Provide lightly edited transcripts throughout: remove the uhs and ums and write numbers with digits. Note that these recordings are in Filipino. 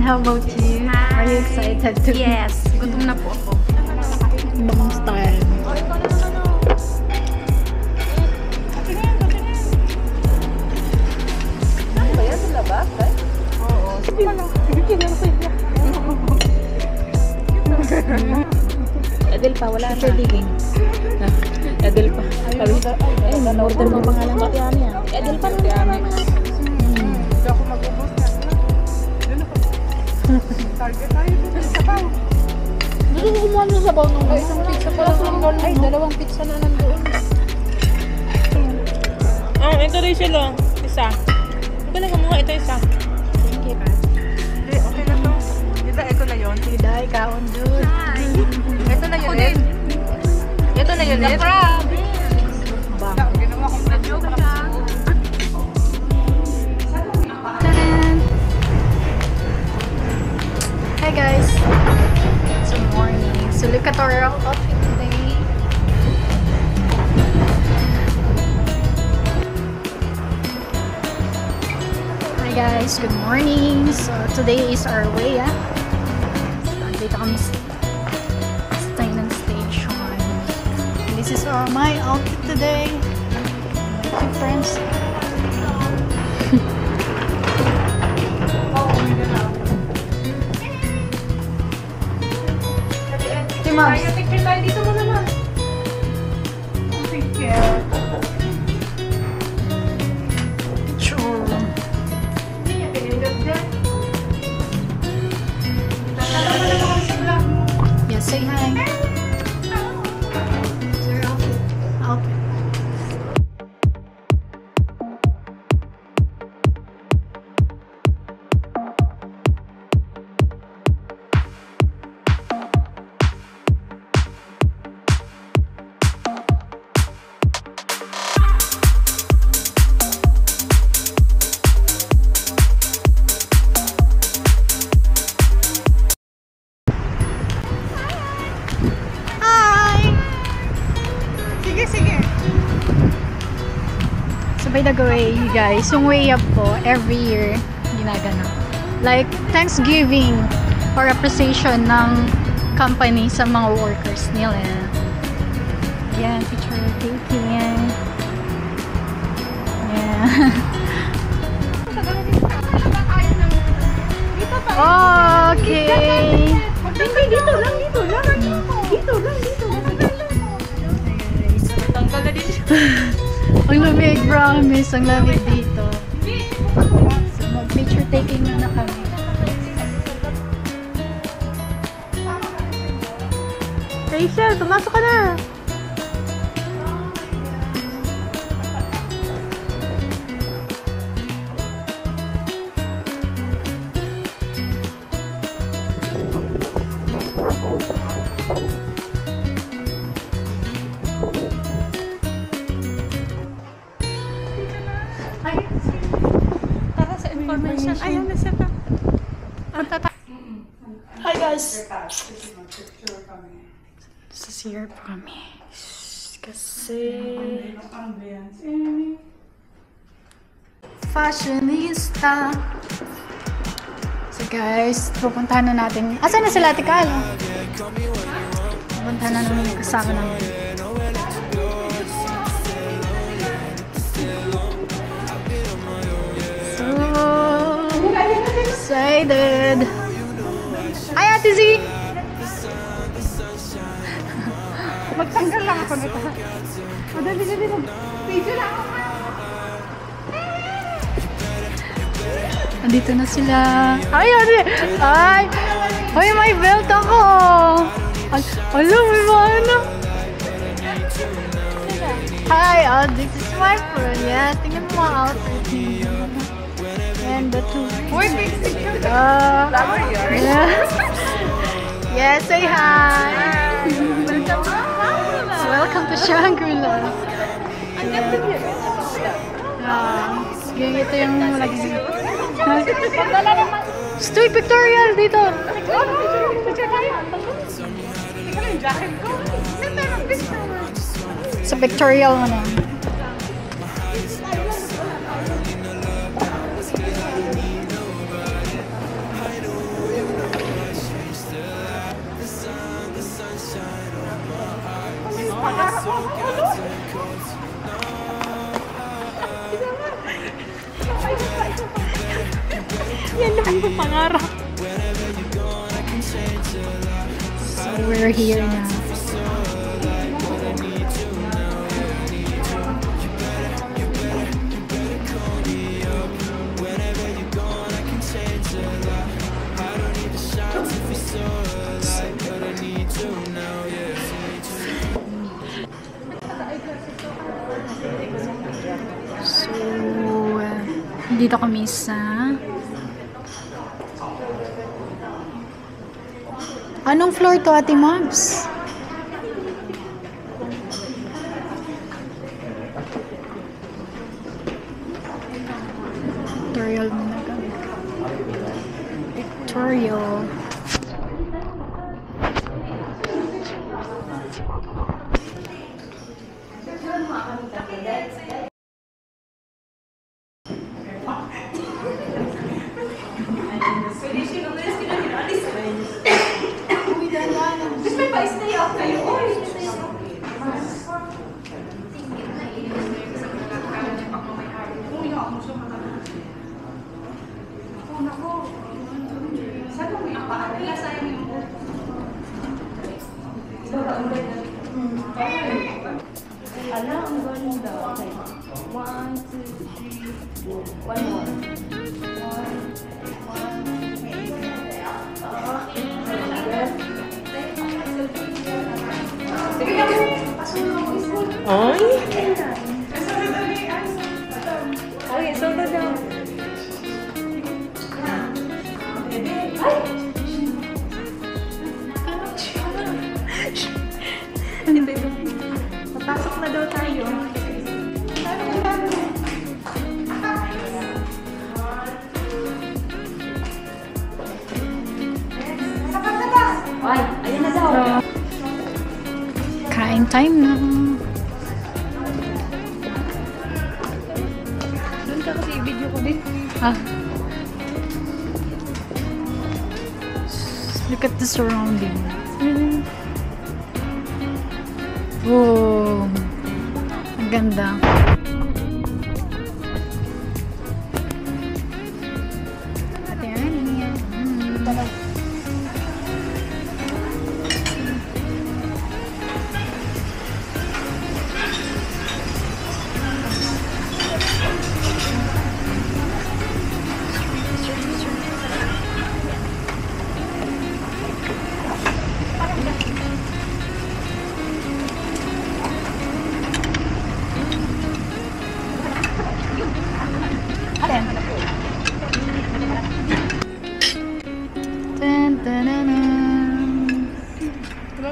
how about you? Hi. Are you excited to? Yes, gutom na po ako. Ibang style. Ano ba yan? Sa labas, eh? Oo. Sige lang. Edel pa, wala na. Digging. Edel pa. Ay, order mo pangalan ko tiyan yan. Edel pa naman. Hindi ako mag-ubos na. Target tayo dito sa sabaw. Gusto ko kumuha ng sabaw nung isang pizza pala sa lang. Ay, dalawang pizza na nandoon. Oh, ito rin sila. Isa. Ito na kumuha, ito isa. Thank you, Pat. Okay na to. Dida, ito na yun. Dida, ikaw on dude. Ito na yun, eh. Ito na yun, eh. Bang. Ginawa ko na joke siya. Hi guys. It's morning. So look at our outfit today. Hi guys, good morning. So today is our way, So dito kami sa Staynan Station. This is my outfit today. My two friends. Moms. Picture tayo dito mo naman. Picture. Sure. Yes, say hi. Okay. So by the way, you guys, yung way up po, every year, ginaganap. Like, Thanksgiving or appreciation ng company sa mga workers nila. Yan, picture taking. Yeah. Okay. Dito lang. Tanggal na din siya. Ang lamig, promise. Ang lamig dito. So, mag-picture taking na kami. Rachel, pumasok ka na. Information. Ayan na siya ta. Hi guys! Sa CR po kami. Kasi... Fashionista! So guys, pupuntahan na natin. Asan na sila, Tikal? Pupuntahan na namin yung kasama namin. Excited! Hi, Ate Z! Magtanggal lang ako nito. Madali. Video lang ako. Andito na sila. Ay, Ate! Ay! Ay, may belt ako! Alam, may ano? Hi, this is my friend. Yeah, tingnan mo ang outfit niya. And the two. Uy, picture. Yeah. Yeah, say hi. Welcome to Shangri-La. Ito yung lagi. Stoy pictorial dito. Sa pictorial mo na. Yan lang yung pangarap. So we're here now. So, dito kami sa... Anong floor to, Ate Mobs? Tutorial muna kami. Tutorial. Ay! Okay, so na daw. Papasok na daw tayo. Ay, ayun na daw. Kain time na. Doon ka kasi i-video ko din. Ah. Look at the surrounding. Oh, ang ganda. Ate Annie.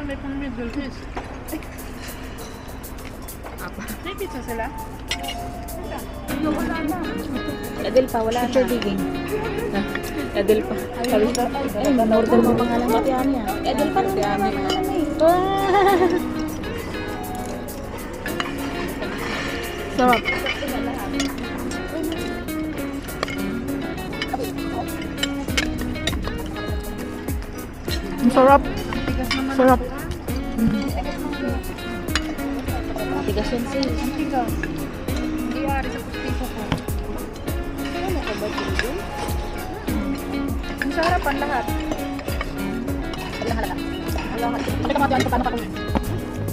May pang middle fish. May pizza sila? Wala na. Adel pa, wala na. Picture digging. Adel pa. Sabi ko, order mo pangalan ko yan niya. Adel pa naman ang pangalan na eh. Sarap. Ang sarap. Sarap. Tigas yan siya. Tigas. Hindi ari sa pustiso ko. Ano ka ba dito? Ang sa harapan lahat. Halala. Lahat. Bakit ka mga paano ka kung?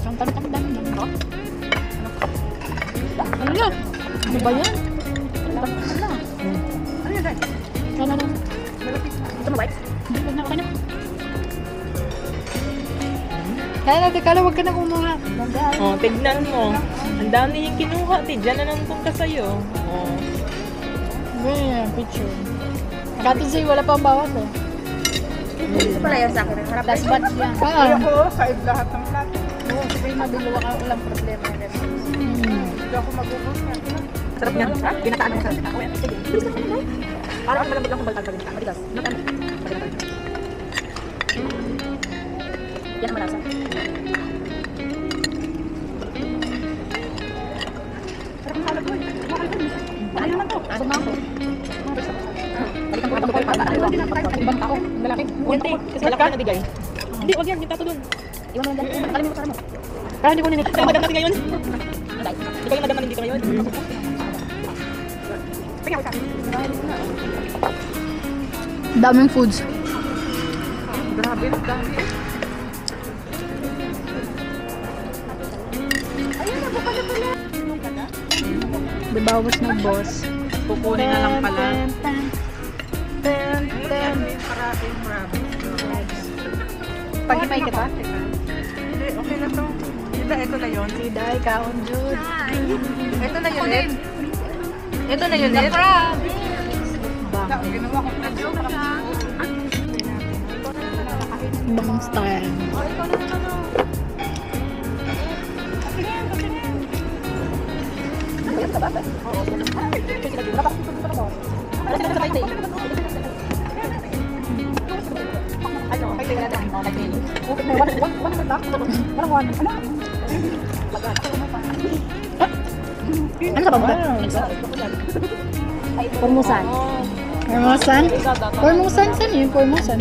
Ang tanong dami ng ko. Ano yan? Ano ba yan? Ano yun, Dad? Ano? Malapit na. Ito mo white? Hindi ko na kanya. Kaya natin, kala wag ka na kumuha. Oh, tignan mo. Ang dami yung kinuha. Diyan na nandun ka sa'yo. Oh. Ganyan, picture. Kato sa'yo, wala pang bawas eh. Ito pala yan sa akin. Harap Last batch yan. Kaya ko, side lahat ng plato. Oo, sabihin mabiluwa ka, walang problema. Hindi ako mag-ubos na. Sarap yan. Ha? Binataan mo sa ako yan. Sige. Bilis ka sa parang malambot lang kung baltag ka rin ka. Matigas. Matan. Yan ang malasa. Sarap ng salad ko eh. Ano naman to? Asok na ako. Balikan ko kapag para Ibang tao, ang lalaki. Yan te. Kasi malaki na nabigay. Hindi, wag yan. Yung tato dun. Iwan mo lang dyan. Alam mo, mo. Parang hindi ko nini. Ikaw madam natin ngayon. Ikaw yung madam natin dito ngayon. Daming foods. Grabe, dami. Bibawas na boss. Kukunin na lang pala. Pag-ipay kita? Hindi, okay na to. Sida, ito na yun. Sida, ikaon, Jude. Ito na yun, Ed. Ito na yun, Ed. Ginawa ko na joke. Ibang style. Ano sa baba? Formosan. Formosan? Formosan? Saan yun? Formosan?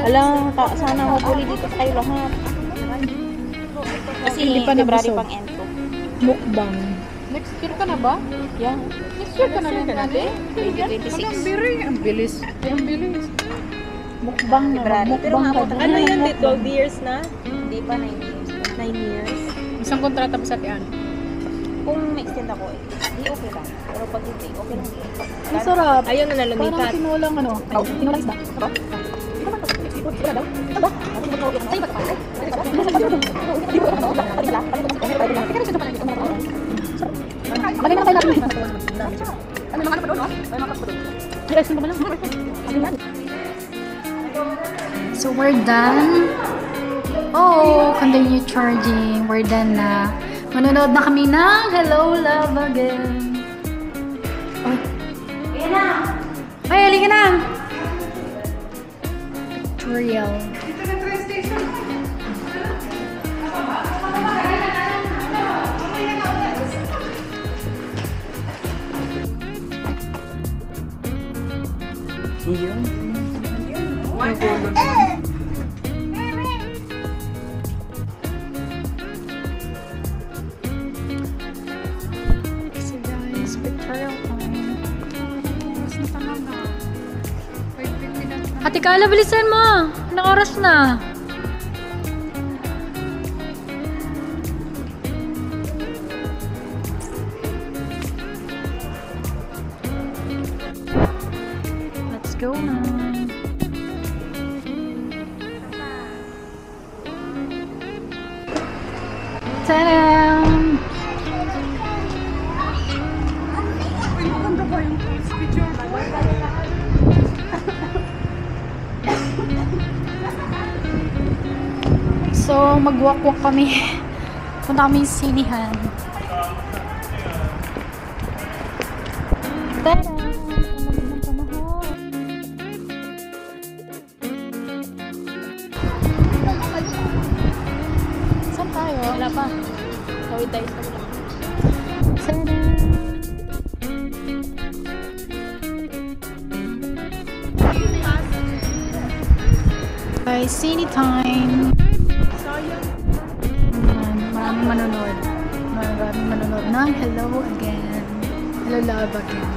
Alam, sana hopefully dito kayo lahat. Kasi Hindi pa February nabusog. pang entro. Mukbang. Next year ka na ba? Yeah. Next year ka na lang natin? 2026. Ang bilis. Ang bilis. Ang bilis. Mukbang na. February. Pero Mukbang nga, ka. ano yun, 12 years na? Hindi pa 9 years. 9 years. Isang kontrata pa sa tiyan. Kung ma-extend ako, di okay lang. Pero pag hindi, okay lang. Ang sarap. Ayun na Parang lumipat. tinulang ano. Tinulang isda. Lagay na tayo natin. So we're done. Oh, continue charging. We're done na. Manonood na kami ng Hello Love Again. Ay. Ay, halika na. Pictorial. So guys, pictorial time. Ate Kala, bilisan mo. Anong oras na? Let's go na. Ta-da! So, magwalk-walk kami. Punta kami sa sinihan. Tada! Ang panahon. Saan tayo? Wala pa. Kawin tayo sa kabila. Tada! Guys, sini time. Maraming manonood. Maraming manonood ng Hello Again. Hello Love Again.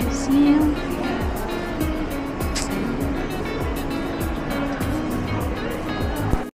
See you.